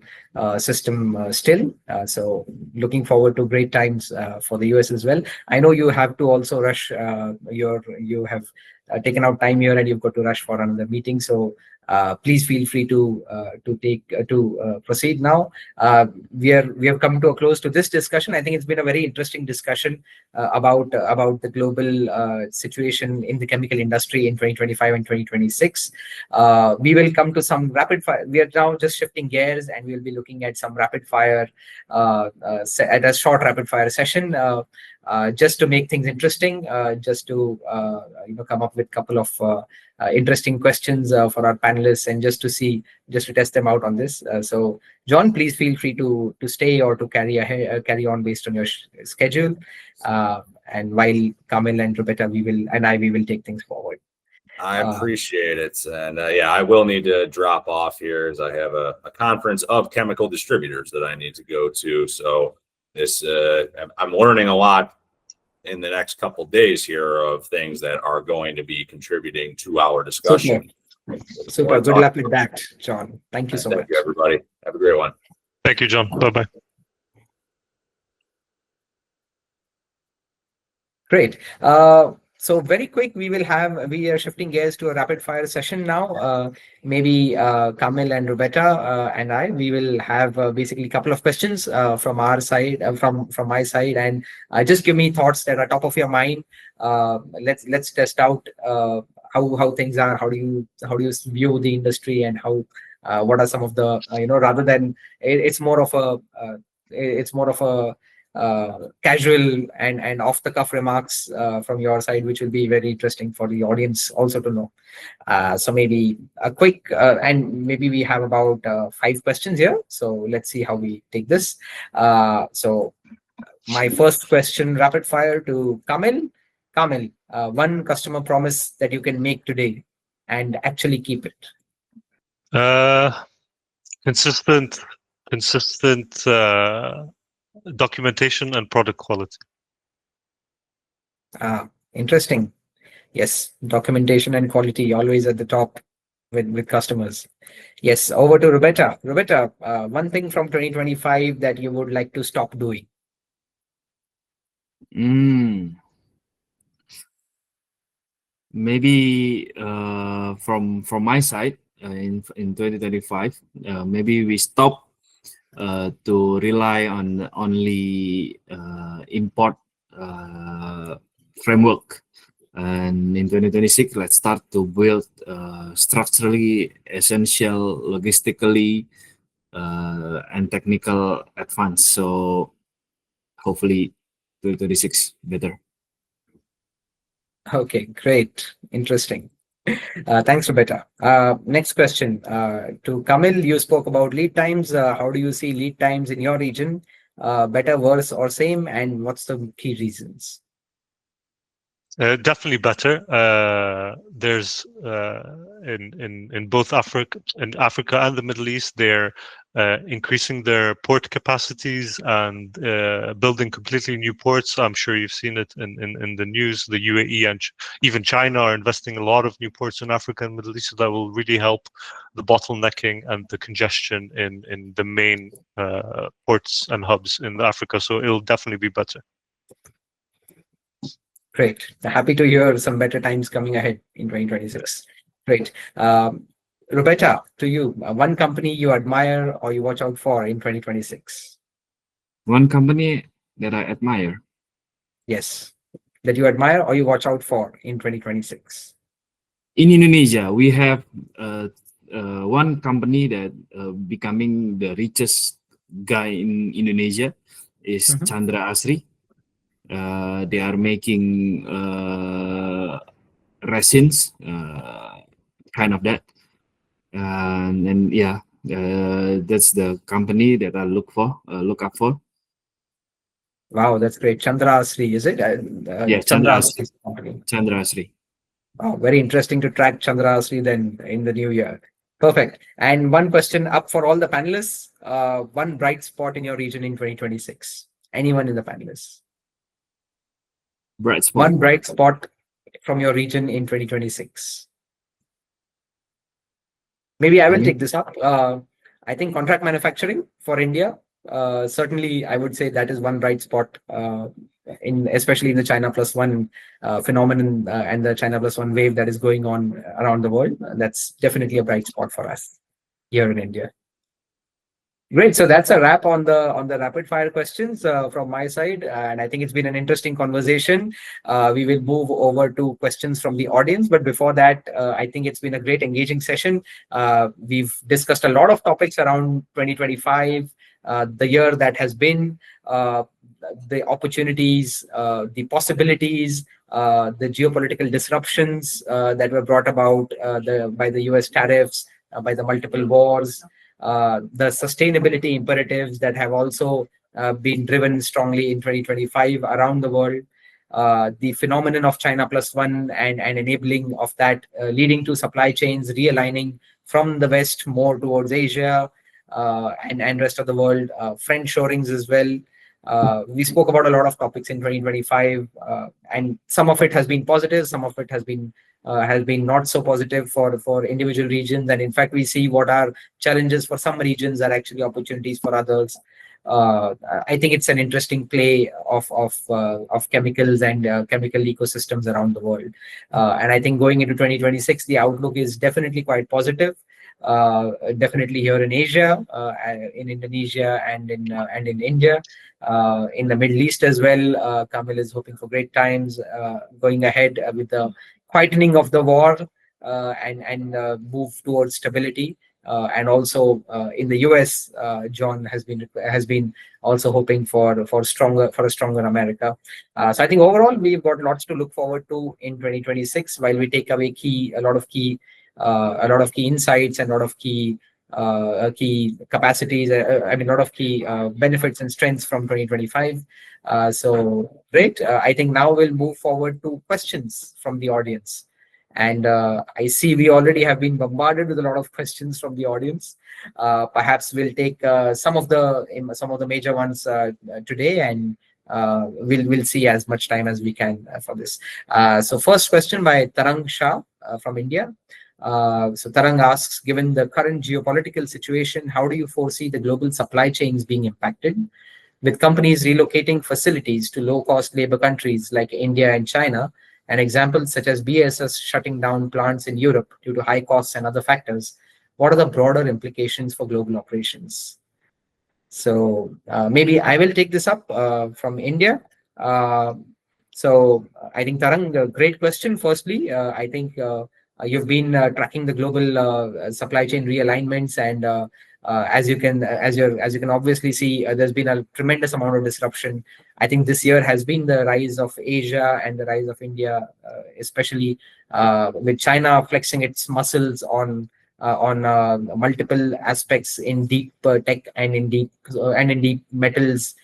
system still. So, looking forward to great times for the US as well. I know you have to also rush. You have taken out time here, and you've got to rush for another meeting. So, please feel free to proceed now. We have come to a close to this discussion. I think it's been a very interesting discussion about the global situation in the chemical industry in 2025 and 2026. We will come to some rapid fire. We are now just shifting gears, and we'll be looking at some rapid fire at a short rapid fire session. Just to make things interesting, just to come up with a couple of interesting questions for our panelists, and just to test them out on this. So, John, please feel free to stay or to carry on based on your schedule. And while Kamil and Roberta, we will take things forward. I appreciate it. And I will need to drop off here as I have a conference of chemical distributors that I need to go to. So I'm learning a lot in the next couple of days here of things that are going to be contributing to our discussion. Super. Good luck with that, John. Thank you so much. Thank you, everybody. Have a great one. Thank you, John. Bye-bye. Great. So very quick, we are shifting gears to a rapid fire session now. Maybe Kamil and Roberta and we will have basically a couple of questions from our side, from my side, and just give me thoughts that are top of your mind. Let's test out how things are. How do you view the industry, and what are some of the rather than it's more of a casual and off the cuff remarks from your side, which will be very interesting for the audience also to know. So maybe a quick and maybe we have about 5 questions here. So let's see how we take this. So my first question, rapid fire to Kamil. Kamil, one customer promise that you can make today and actually keep it. Consistent documentation and product quality. Interesting. Yes, documentation and quality always at the top with customers. Yes, over to Roberta. Roberta, one thing from 2025 that you would like to stop doing. Maybe from my side in 2025, maybe we stop to rely on only import framework, and in 2026 let's start to build structurally essential, logistically and technical advance. So hopefully 2026 better. Okay, great. Interesting. Thanks, Roberta. Next question to Kamil. You spoke about lead times. How do you see lead times in your region? Better, worse, or same? And what's the key reasons? Definitely better. There's in both Africa and the Middle East, they're increasing their port capacities and building completely new ports. I'm sure you've seen it in the news. The UAE and even China are investing a lot of new ports in Africa and Middle East, so that will really help the bottlenecking and the congestion in the main ports and hubs in Africa. So it'll definitely be better. Great. Happy to hear some better times coming ahead in 2026. Great. Roberta, to you, one company you admire or you watch out for in 2026? One company that I admire. Yes, that you admire or you watch out for in 2026? In Indonesia, we have one company that becoming the richest guy in Indonesia is Chandra Asri. They are making resins, kind of that, and yeah, that's the company that I look up for. Wow, that's great. Chandra Asri, is it? Yeah, Chandra Chandra Asri company. Chandra Asri. Wow, very interesting to track Chandra Asri then in the new year. Perfect. And one question up for all the panelists. One bright spot in your region in 2026. Anyone in the panelists? Bright spot. One bright spot from your region in 2026. Maybe I will take this up. I think contract manufacturing for India. Certainly, I would say that is one bright spot, especially in the China Plus One phenomenon and the China Plus One wave that is going on around the world. That's definitely a bright spot for us here in India. Great. So that's a wrap on the rapid fire questions from my side, and I think it's been an interesting conversation. We will move over to questions from the audience, but before that, I think it's been a great engaging session. We've discussed a lot of topics around 2025, the year that has been, the opportunities, the possibilities, the geopolitical disruptions that were brought about by the US tariffs, by the multiple wars. The sustainability imperatives that have also been driven strongly in 2025 around the world, the phenomenon of China Plus One and enabling of that, leading to supply chains realigning from the West more towards Asia and rest of the world, friend shorings as well. We spoke about a lot of topics in 2025, and some of it has been positive, some of it has been not so positive for individual regions. And in fact, we see what are challenges for some regions are actually opportunities for others. I think it's an interesting play of chemicals and chemical ecosystems around the world. And I think going into 2026, the outlook is definitely quite positive. Definitely here in Asia, in Indonesia, and in India, in the Middle East as well. Kamil is hoping for great times going ahead with the quietening of the war and move towards stability. And also in the US, John has been also hoping for a stronger America. So I think overall we've got lots to look forward to in 2026, while we take away a lot of key insights and a lot of key capacities. I mean, a lot of key benefits and strengths from 2025. So great. I think now we'll move forward to questions from the audience. And I see we already have been bombarded with a lot of questions from the audience. Perhaps we'll take some of the major ones today, and we'll see as much time as we can for this. So first question by Tarang Shah from India. So Tarang asks, given the current geopolitical situation, how do you foresee the global supply chains being impacted? With companies relocating facilities to low-cost labor countries like India and China, and examples such as BASF shutting down plants in Europe due to high costs and other factors, what are the broader implications for global operations? So maybe I will take this up from India. So I think, Tarang, a great question. Firstly, I think you've been tracking the global supply chain realignments, and as you can obviously see, there's been a tremendous amount of disruption. I think this year has been the rise of Asia and the rise of India, especially with China flexing its muscles on multiple aspects in deep tech and in deep metals,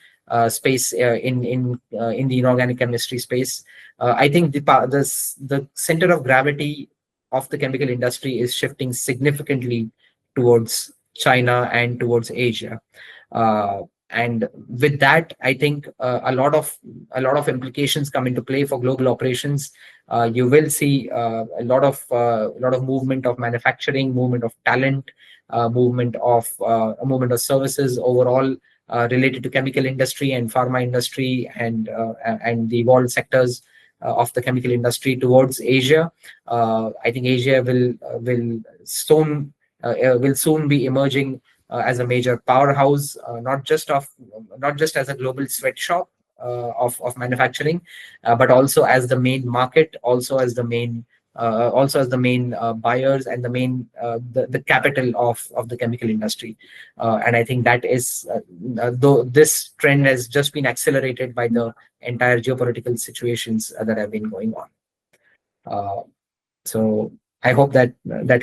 space in the inorganic chemistry space. I think the center of gravity of the chemical industry is shifting significantly towards China and towards Asia. And with that, I think a lot of implications come into play for global operations. You will see a lot of movement of manufacturing, movement of talent, movement of services overall related to chemical industry and pharma industry and the evolved sectors of the chemical industry towards Asia. I think Asia will soon be emerging as a major powerhouse, not just as a global sweatshop of manufacturing, but also as the main market, also as the main buyers and the capital of the chemical industry. And I think that is though this trend has just been accelerated by the entire geopolitical situations that have been going on. So I hope that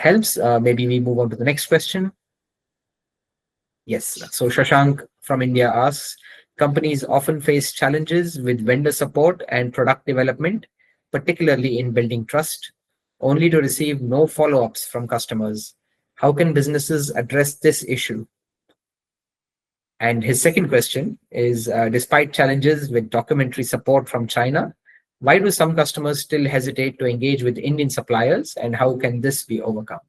helps. Maybe we move on to the next question. Yes. So Shashank from India asks, companies often face challenges with vendor support and product development, particularly in building trust, only to receive no follow-ups from customers. How can businesses address this issue? And his second question is, despite challenges with documentary support from China, why do some customers still hesitate to engage with Indian suppliers, and how can this be overcome?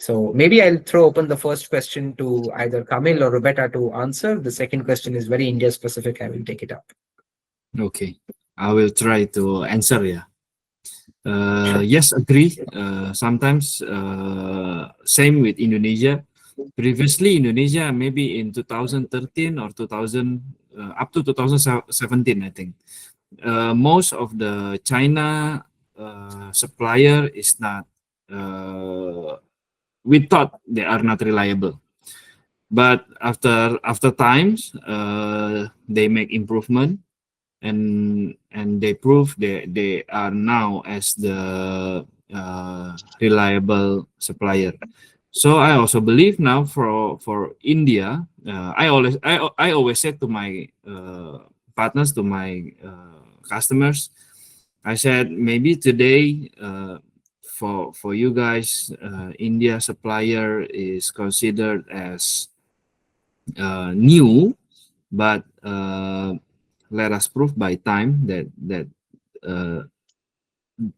So maybe I'll throw open the first question to either Kamil or Roberta to answer. The second question is very India specific. I will take it up. Okay, I will try to answer. Yeah. Yes, agree. Sometimes same with Indonesia. Previously, Indonesia maybe in 2013 or 2000 up to 2017, I think. Most of the China supplier is not. We thought they are not reliable, but after times they make improvement, and they prove they are now as the reliable supplier. So I also believe now for India, I always said to my partners, to my customers, I said maybe today for you guys, India supplier is considered as new, but let us prove by time that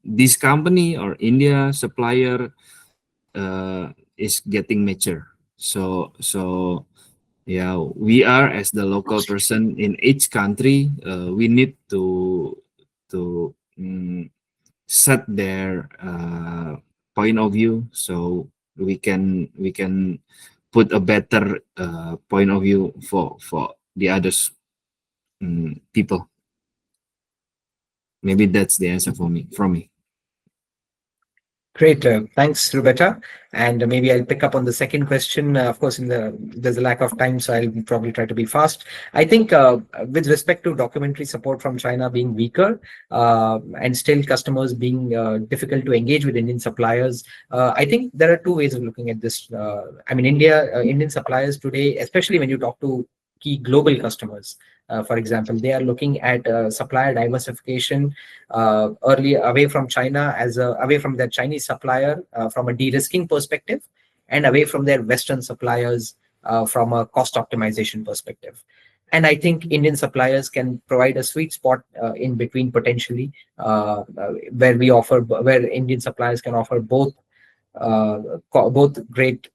this company or India supplier is getting mature. So yeah, we are as the local person in each country, we need to set their point of view, so we can put a better point of view for the others people. Maybe that's the answer from me. Great. Thanks, Roberta. And maybe I'll pick up on the second question. Of course, there's a lack of time, so I'll probably try to be fast. I think with respect to documentary support from China being weaker and still customers being difficult to engage with Indian suppliers, I think there are two ways of looking at this. I mean, Indian suppliers today, especially when you talk to key global customers, for example, they are looking at supplier diversification early away from China away from their Chinese supplier from a de-risking perspective, and away from their Western suppliers from a cost optimization perspective. And I think Indian suppliers can provide a sweet spot in between potentially, where Indian suppliers can offer both great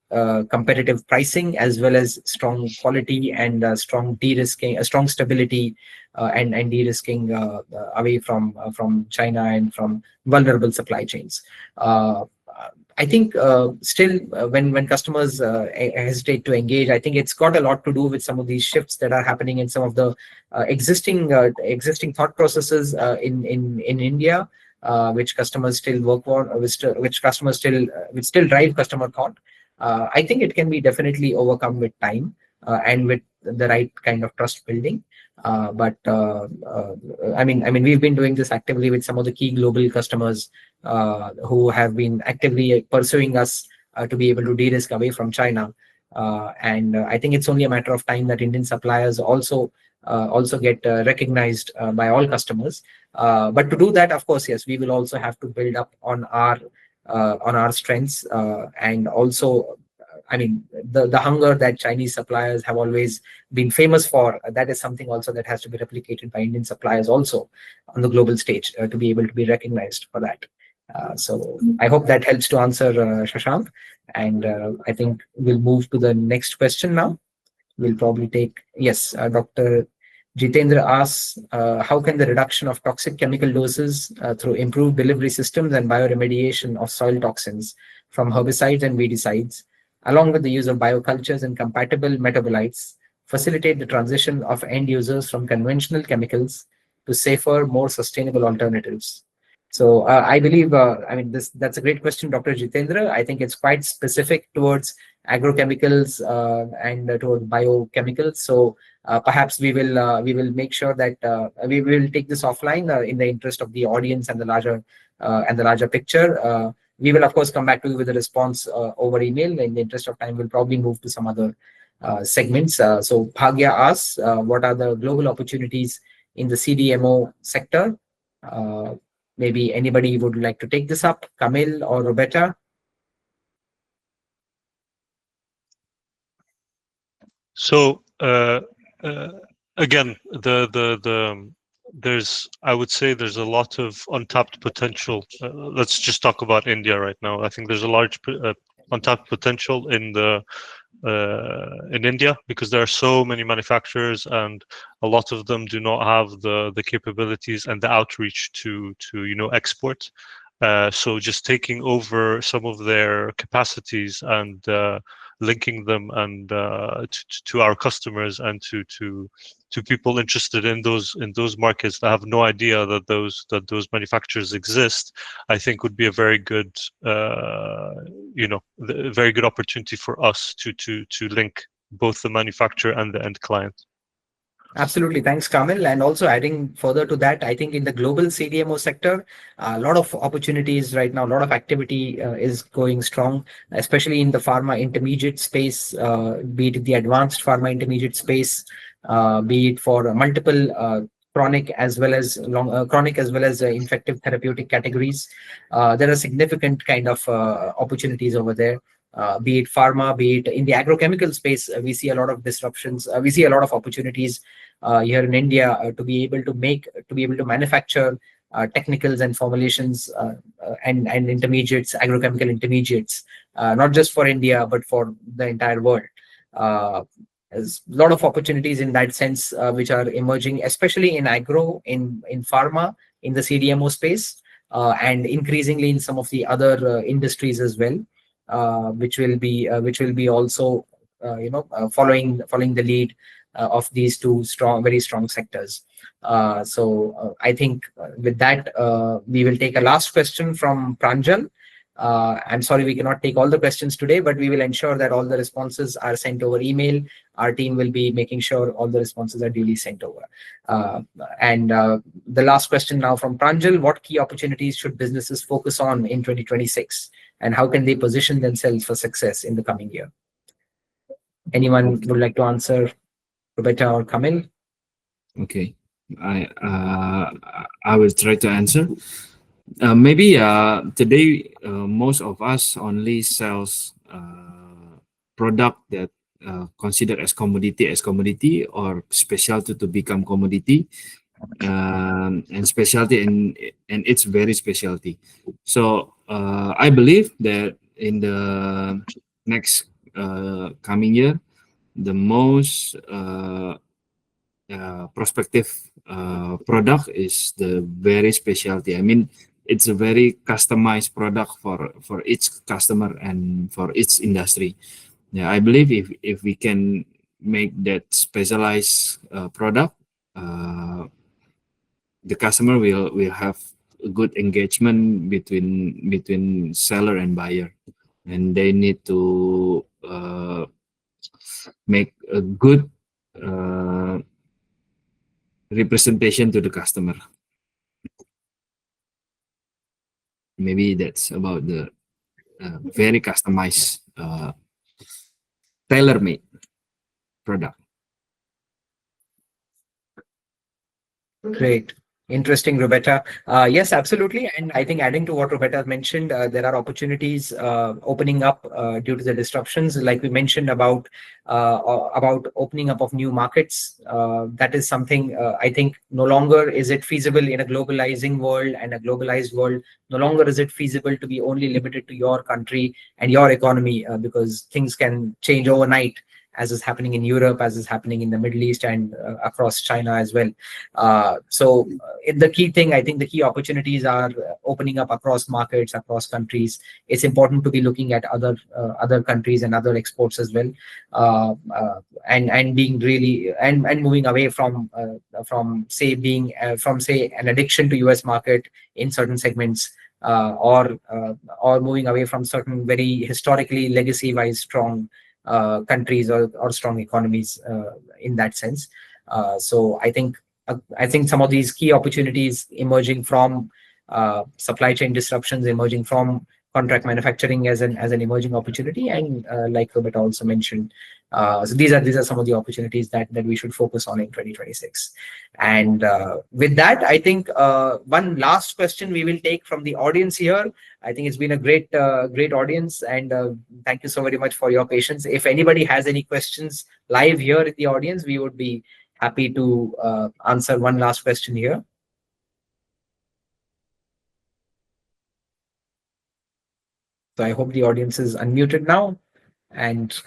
competitive pricing as well as strong quality and strong de-risking, strong stability and de-risking away from China and from vulnerable supply chains. I think still when customers hesitate to engage, I think it's got a lot to do with some of these shifts that are happening in some of the existing thought processes in India, which customers still work on, which still drive customer thought. I think it can be definitely overcome with time and with the right kind of trust building. But I mean, we've been doing this actively with some of the key global customers who have been actively pursuing us to be able to de-risk away from China. And I think it's only a matter of time that Indian suppliers also get recognized by all customers. But to do that, of course, yes, we will also have to build up on our strengths, and also, I mean, the hunger that Chinese suppliers have always been famous for, that is something also that has to be replicated by Indian suppliers also on the global stage, to be able to be recognized for that. So I hope that helps to answer, Shashank. And I think we'll move to the next question now. We'll probably take, yes, Dr. Jitendra asks, how can the reduction of toxic chemical doses through improved delivery systems and bioremediation of soil toxins from herbicides and weedicides, along with the use of biocultures and compatible metabolites, facilitate the transition of end users from conventional chemicals to safer, more sustainable alternatives? So I believe, I mean, that's a great question, Dr. Jitendra. I think it's quite specific towards agrochemicals and towards biochemicals. So perhaps we will make sure that we will take this offline in the interest of the audience and the larger picture. We will of course come back to you with a response over email. In the interest of time, we'll probably move to some other segments. So Bhagya asks, what are the global opportunities in the CDMO sector? Maybe anybody would like to take this up, Camille or Roberta? So again, there's, I would say there's a lot of untapped potential. Let's just talk about India right now. I think there's a large untapped potential in India, because there are so many manufacturers and a lot of them do not have the capabilities and the outreach to export. So just taking over some of their capacities and linking them and to our customers and to people interested in those markets that have no idea that those manufacturers exist, I think would be a very good very good opportunity for us to link both the manufacturer and the end client. Absolutely. Thanks, Kamil. And also adding further to that, I think in the global CDMO sector, a lot of opportunities right now, a lot of activity is going strong, especially in the pharma intermediate space, be it the advanced pharma intermediate space, be it for multiple chronic as well as infective therapeutic categories. There are significant kind of opportunities over there. Be it pharma, be it in the agrochemical space, we see a lot of disruptions. We see a lot of opportunities here in India to be able to manufacture technicals and formulations and intermediates, agrochemical intermediates, not just for India but for the entire world. There's a lot of opportunities in that sense which are emerging, especially in agro, in pharma, in the CDMO space, and increasingly in some of the other industries as well. Which will be also following the lead of these two very strong sectors. So I think with that we will take a last question from Pranjal. I'm sorry we cannot take all the questions today, but we will ensure that all the responses are sent over email. Our team will be making sure all the responses are duly sent over. And the last question now from Pranjal: what key opportunities should businesses focus on in 2026, and how can they position themselves for success in the coming year? Anyone would like to answer, Roberta or Camille? Okay, I will try to answer. Maybe today most of us only sells product that considered as commodity or specialty to become commodity, and specialty, and it's very specialty. So I believe that in the next coming year, the most prospective product is the very specialty. I mean, it's a very customized product for each customer and for each industry. Yeah, I believe if we can make that specialized product, the customer will have a good engagement between seller and buyer, and they need to make a good representation to the customer. Maybe that's about the very customized tailor-made product. Great. Interesting, Roberta. Yes, absolutely. And I think adding to what Roberta mentioned, there are opportunities opening up due to the disruptions, like we mentioned about opening up of new markets. That is something I think no longer is it feasible in a globalizing world and a globalized world. No longer is it feasible to be only limited to your country and your economy because things can change overnight, as is happening in Europe, as is happening in the Middle East and across China as well. The key thing, I think the key opportunities are opening up across markets, across countries. It's important to be looking at other countries and other exports as well, and being really and moving away from say an addiction to US market in certain segments, or moving away from certain very historically legacy wise strong countries or strong economies in that sense. So I think some of these key opportunities emerging from supply chain disruptions, emerging from contract manufacturing as an emerging opportunity, and like Robert also mentioned, so these are some of the opportunities that we should focus on in 2026. And with that, I think one last question we will take from the audience here. I think it's been a great audience, and thank you so very much for your patience. If anybody has any questions live here in the audience, we would be happy to answer one last question here. So I hope the audience is unmuted now. And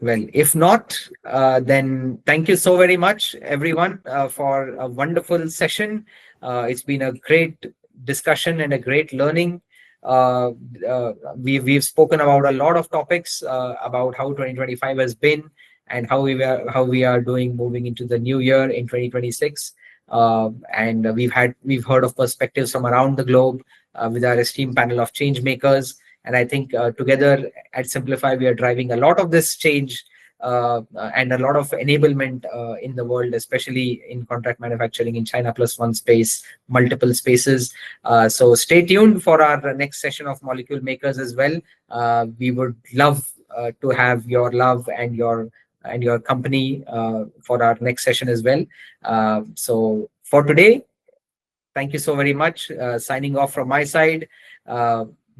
well, if not, then thank you so very much, everyone, for a wonderful session. It's been a great discussion and a great learning. We've spoken about a lot of topics about how 2025 has been and how we are doing moving into the new year in 2026. And we've heard of perspectives from around the globe with our esteemed panel of change makers. And I think together at Simplify, we are driving a lot of this change and a lot of enablement in the world, especially in contract manufacturing in China Plus One space, multiple spaces. So stay tuned for our next session of Molecule Makers as well. We would love to have your love and your company for our next session as well. So for today, thank you so very much. Signing off from my side.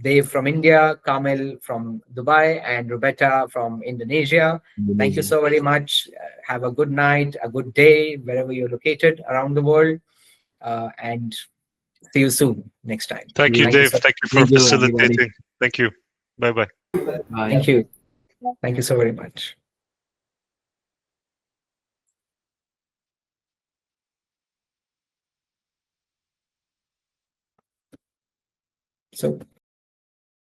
Dave from India, Kamil from Dubai, and Roberta from Indonesia. Thank you so very much. Have a good night, a good day, wherever you're located around the world. And see you soon next time. Thank you, Dave. Thank you for facilitating. Thank you. Bye-bye. Thank you. Thank you so very much. So